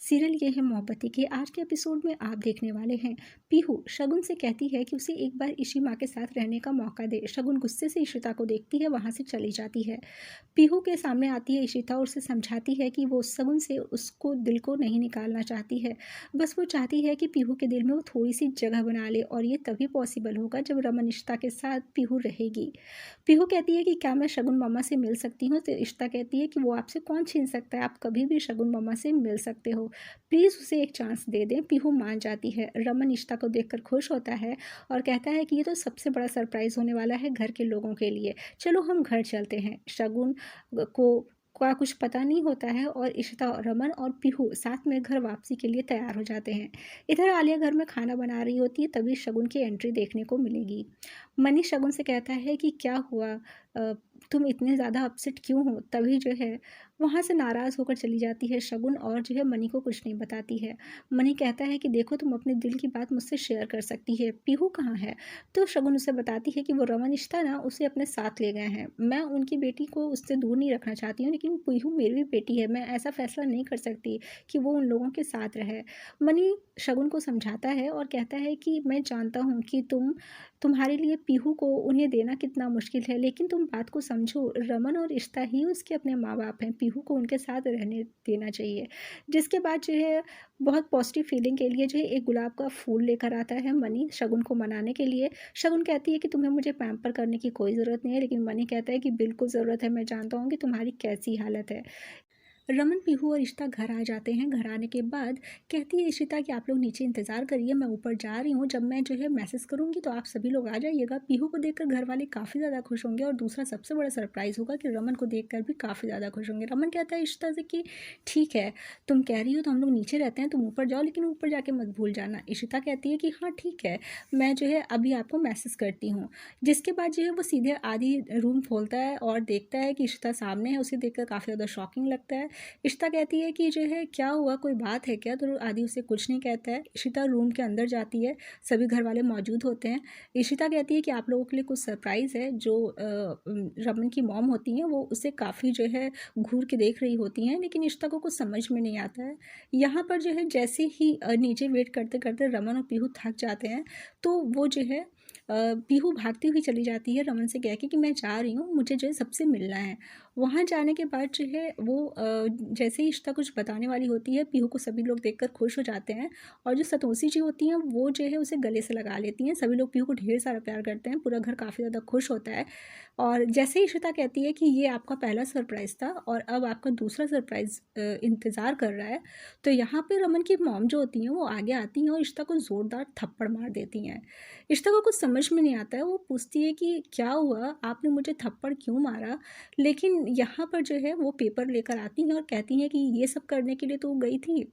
Serial ये है मोहब्बती के आज के एपिसोड में आप देखने वाले हैं। पीहू शगुन से कहती है कि उसे एक बार इशी माँ के साथ रहने का मौका दे। शगुन गुस्से से इशिता को देखती है, वहाँ से चली जाती है। पीहू के सामने आती है इशिता और उसे समझाती है कि वो शगुन से उसको दिल को नहीं निकालना चाहती है। बस वो चाहती है कि पीहू के दिल में वो थोड़ी सी जगह बना ले, और ये तभी पॉसिबल होगा जब रमन इशिता के साथ पीहू रहेगी। पीहू कहती है कि क्या मैं शगुन मामा से मिल सकती हूँ, तो इशिता कहती है कि वो आपसे कौन छीन सकता है, आप कभी भी शगुन मामा से मिल सकते हो, प्लीज़ उसे एक चांस दे दें। पीहू मान जाती है। रमन इशिता को देखकर खुश होता है और कहता है कि ये तो सबसे बड़ा सरप्राइज़ होने वाला है घर के लोगों के लिए। चलो हम घर चलते हैं। शगुन को का कुछ पता नहीं होता है और इशिता, रमन और पीहू साथ में घर वापसी के लिए तैयार हो जाते हैं। इधर आलिया घर में खाना बना रही होती है, तभी शगुन की एंट्री देखने को मिलेगी। मनी शगुन से कहता है कि क्या हुआ, तुम इतने ज़्यादा अपसेट क्यों हो। तभी जो है वहाँ से नाराज़ होकर चली जाती है शगुन, और जो है मनी को कुछ नहीं बताती है। मनी कहता है कि देखो, तुम अपने दिल की बात मुझसे शेयर कर सकती है, पीहू कहाँ है। तो शगुन उसे बताती है कि वो रमन रिश्ता ना उसे अपने साथ ले गए हैं। मैं उनकी बेटी को उससे दूर नहीं रखना चाहती हूँ, लेकिन पीहू मेरी भी बेटी है, मैं ऐसा फैसला नहीं कर सकती कि वो उन लोगों के साथ रहे। मनी शगुन को समझाता है और कहता है कि मैं जानता हूँ कि तुम्हारे लिए पीहू को उन्हें देना कितना मुश्किल है, लेकिन तुम बात को समझो, रमन और रिश्ता ही उसके अपने माँ बाप हैं, पीहू को उनके साथ रहने देना चाहिए। जिसके बाद जो है बहुत पॉजिटिव फीलिंग के लिए जो है एक गुलाब का फूल लेकर आता है मनी शगुन को मनाने के लिए। शगुन कहती है कि तुम्हें मुझे पैम्पर करने की कोई ज़रूरत नहीं है, लेकिन मनी कहता है कि बिल्कुल ज़रूरत है, मैं जानता हूँ कि तुम्हारी कैसी हालत है। रमन, पीहू और इशिता घर आ जाते हैं। घर आने के बाद कहती है इशिता कि आप लोग नीचे इंतज़ार करिए, मैं ऊपर जा रही हूँ, जब मैं जो है मैसेज करूँगी तो आप सभी लोग आ जाइएगा। पीहू को देखकर घर वाले काफ़ी ज़्यादा खुश होंगे, और दूसरा सबसे बड़ा सरप्राइज़ होगा कि रमन को देखकर भी काफ़ी ज़्यादा खुश होंगे। रमन कहता है इशिता से कि ठीक है, तुम कह रही हो तो हम लोग नीचे रहते हैं, तुम ऊपर जाओ, लेकिन ऊपर जाके मत भूल जाना। इशिता कहती है कि हाँ ठीक है, मैं जो है अभी आपको मैसेज करती हूँ। जिसके बाद जो है वो सीधे आधी रूम खोलता है और देखता है कि इशिता सामने है। उसे देखकर काफ़ी ज़्यादा शॉकिंग लगता है। इशिता कहती है कि जो है क्या हुआ, कोई बात है क्या, तो आदि उसे कुछ नहीं कहता है। इशिता रूम के अंदर जाती है, सभी घर वाले मौजूद होते हैं। इशिता कहती है कि आप लोगों के लिए कुछ सरप्राइज़ है। जो रमन की मॉम होती हैं वो उसे काफ़ी जो है घूर के देख रही होती हैं, लेकिन इशिता को कुछ समझ में नहीं आता है। यहाँ पर जो है जैसे ही नीचे वेट करते करते रमन और पीहू थक जाते हैं, तो वो जो है पीहू भागती हुई चली जाती है रमन से कह के कि मैं जा रही हूँ, मुझे जो है सबसे मिलना है। वहाँ जाने के बाद जो है वो जैसे ही इशिता कुछ बताने वाली होती है, पीहू को सभी लोग देखकर खुश हो जाते हैं, और जो सतोषी जी होती हैं वो जो है उसे गले से लगा लेती हैं। सभी लोग पीहू को ढेर सारा प्यार करते हैं, पूरा घर काफ़ी ज़्यादा खुश होता है। और जैसे ही इशिता कहती है कि ये आपका पहला सरप्राइज़ था और अब आपका दूसरा सरप्राइज़ इंतज़ार कर रहा है, तो यहाँ पे रमन की मॉम जो होती हैं वो आगे आती हैं और इशिता को ज़ोरदार थप्पड़ मार देती हैं। इशिता को कुछ समझ में नहीं आता है, वो पूछती है कि क्या हुआ, आपने मुझे थप्पड़ क्यों मारा। लेकिन यहाँ पर जो है वो पेपर लेकर आती हैं और कहती हैं कि ये सब करने के लिए तो वो गई थी,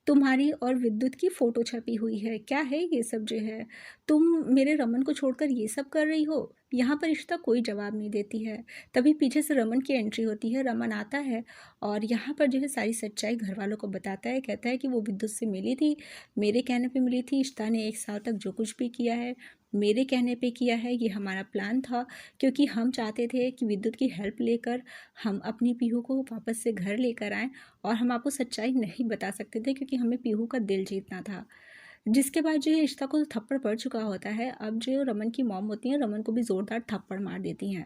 तुम्हारी और विद्युत की फ़ोटो छपी हुई है, क्या है ये सब जो है? तुम मेरे रमन को छोड़कर ये सब कर रही हो? यहाँ पर इशिता कोई जवाब नहीं देती है। तभी पीछे से रमन की एंट्री होती है, रमन आता है और यहाँ पर जो है सारी सच्चाई घरवालों को बताता है। कहता है कि वो विद्युत से मिली थी, मेरे कहने पे मिली थी। इशिता ने 1 साल तक जो कुछ भी किया है, मेरे कहने पे किया है, ये हमारा प्लान था, क्योंकि हम चाहते थे कि विद्युत की हेल्प लेकर हम अपनी पीहू को वापस से घर लेकर आएँ, और हम आपको सच्चाई नहीं बता सकते थे क्योंकि हमें पीहू का दिल जीतना था। जिसके बाद जो है इशिता को थप्पड़ पड़ चुका होता है। अब जो रमन की मॉम होती हैं, रमन को भी ज़ोरदार थप्पड़ मार देती हैं।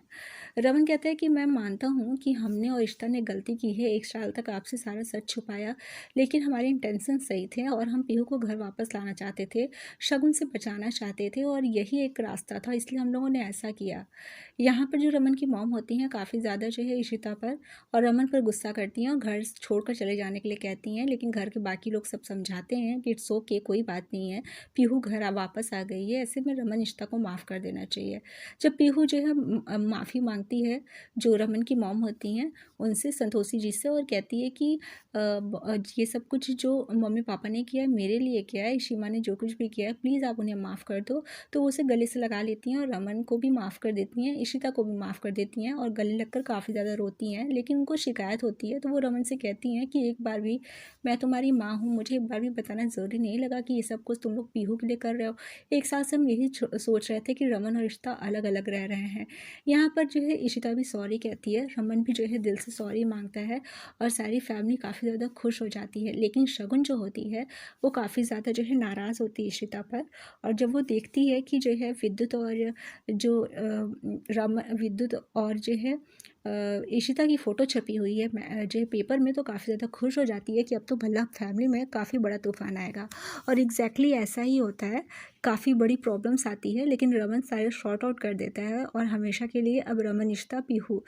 रमन कहता है कि मैं मानता हूँ कि हमने और इशिता ने गलती की है, 1 साल तक आपसे सारा सच छुपाया, लेकिन हमारे इंटेंशन सही थे और हम पीहू को घर वापस लाना चाहते थे, शगुन से बचाना चाहते थे, और यही एक रास्ता था, इसलिए हम लोगों ने ऐसा किया। यहाँ पर जो रमन की मॉम होती हैं काफ़ी ज़्यादा जो है इशिता पर और रमन पर गुस्सा करती हैं और घर छोड़कर चले जाने के लिए कहती हैं, लेकिन घर के बाकी लोग सब समझाते हैं कि इट्स ओके, कोई बात नहीं है, पीहू घर वापस आ गई है, ऐसे में रमन इशिता को माफ़ कर देना चाहिए। जब पीहू जो है माफ़ी मांगती है, जो रमन की मॉम होती हैं उनसे, संतोषी जी से, और कहती है कि ये सब कुछ जो मम्मी पापा ने किया है मेरे लिए किया है, इशिमा ने जो कुछ भी किया है प्लीज़ आप उन्हें माफ़ कर दो। तो वो उसे गले से लगा लेती हैं और रमन को भी माफ़ कर देती हैं, इशिता को भी माफ़ कर देती हैं और गले लगकर काफ़ी ज़्यादा रोती हैं। लेकिन उनको शिकायत होती है, तो वो रमन से कहती हैं कि एक बार भी मैं तुम्हारी माँ हूँ, मुझे एक बार भी बताना ज़रूरी नहीं लगा कि ये सब कुछ तुम लोग पीहू के लिए कर रहे हो। एक साथ से हम यही सोच रहे थे कि रमन और इशिता अलग अलग रह रहे हैं। यहाँ पर जो है इशिता भी सॉरी कहती है, रमन भी जो है दिल से सॉरी मांगता है और सारी फैमिली काफ़ी ज़्यादा खुश हो जाती है। लेकिन शगुन जो होती है वो काफ़ी ज़्यादा जो है नाराज़ होती है इशिता पर। और जब वो देखती है कि जो है विद्युत और जो विद्युत और जो है इशिता की फ़ोटो छपी हुई है जो है पेपर में, तो काफ़ी ज़्यादा खुश हो जाती है कि अब तो भला फैमिली में काफ़ी बड़ा तूफान आएगा। और एग्जैक्टली ऐसा ही होता है। काफ़ी बड़ी प्रॉब्लम्स आती है लेकिन रमन सारे शॉर्ट आउट कर देता है और हमेशा के लिए अब रमन इशिता पीहू